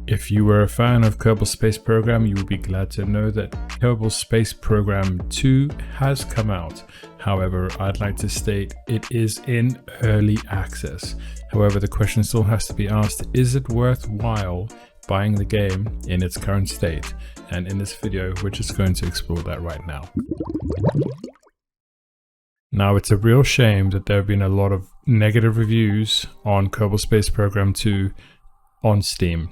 If you were a fan of Kerbal Space Program, you will be glad to know that Kerbal Space Program 2 has come out. However, I'd like to state it is in early access. However, the question still has to be asked, is it worthwhile buying the game in its current state? And in this video, we're just going to explore that right now. Now, it's a real shame that there have been a lot of negative reviews on Kerbal Space Program 2 on Steam,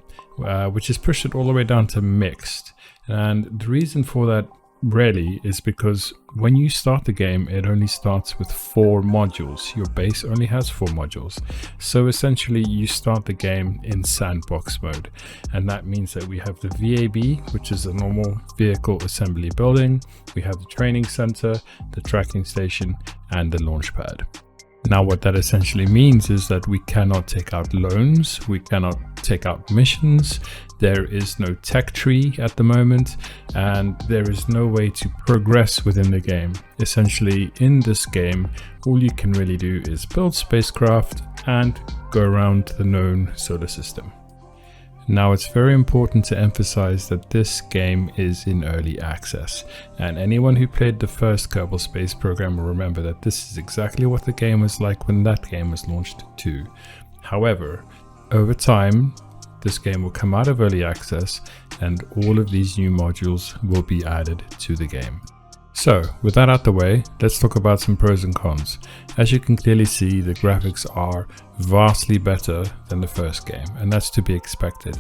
which has pushed it all the way down to mixed. And the reason for that really is because when you start the game, it only starts with 4 modules. Your base only has 4 modules. So essentially you start the game in sandbox mode. And that means that we have the VAB, which is a normal vehicle assembly building. We have the training center, the tracking station, and the launch pad. Now, what that essentially means is that we cannot take out loans, we cannot take out missions, there is no tech tree at the moment, and there is no way to progress within the game. Essentially, in this game, all you can really do is build spacecraft and go around the known solar system. Now, it's very important to emphasize that this game is in early access, and anyone who played the first Kerbal Space Program will remember that this is exactly what the game was like when that game was launched too. However, over time, this game will come out of early access and all of these new modules will be added to the game. So, with that out the way, let's talk about some pros and cons. As you can clearly see, the graphics are vastly better than the first game, and that's to be expected.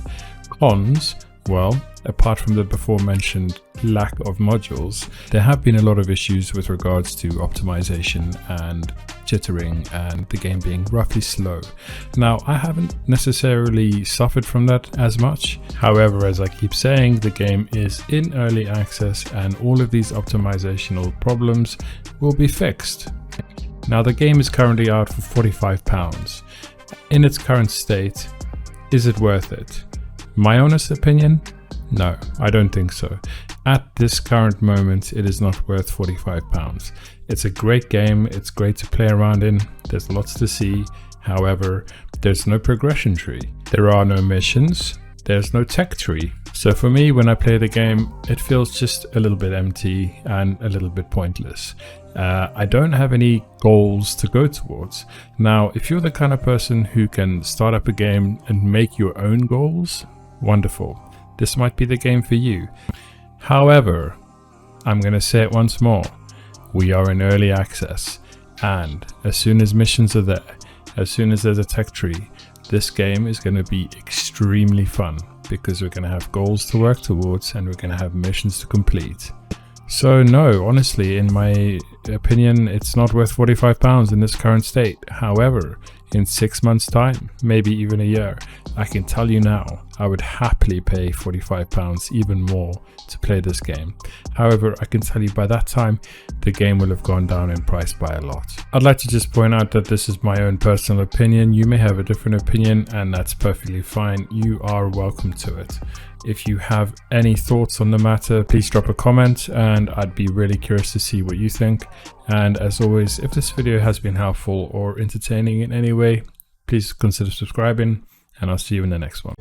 Cons, well, apart from the before mentioned lack of modules, there have been a lot of issues with regards to optimization and jittering and the game being roughly slow. Now, I haven't necessarily suffered from that as much. However, as I keep saying, the game is in early access and all of these optimizational problems will be fixed. Now, the game is currently out for £45. In its current state, is it worth it? My honest opinion? No, I don't think so. At this current moment, it is not worth £45. It's a great game, it's great to play around in, there's lots to see. However, there's no progression tree. There are no missions, there's no tech tree. So for me, when I play the game, it feels just a little bit empty and a little bit pointless. I don't have any goals to go towards. Now, if you're the kind of person who can start up a game and make your own goals, wonderful. This might be the game for you. However, I'm going to say it once more. We are in early access, and as soon as missions are there, as soon as there's a tech tree, this game is going to be extremely fun because we're going to have goals to work towards and we're going to have missions to complete. So no, honestly, in my opinion, it's not worth £45 in this current state. However, in 6 months time, maybe even a year, I can tell you now, I would happily pay £45, even more, to play this game. However, I can tell you by that time, the game will have gone down in price by a lot. I'd like to just point out that this is my own personal opinion. You may have a different opinion, and that's perfectly fine. You are welcome to it. If you have any thoughts on the matter, please drop a comment, and I'd be really curious to see what you think. And as always, if this video has been helpful or entertaining in any way, please consider subscribing, and I'll see you in the next one.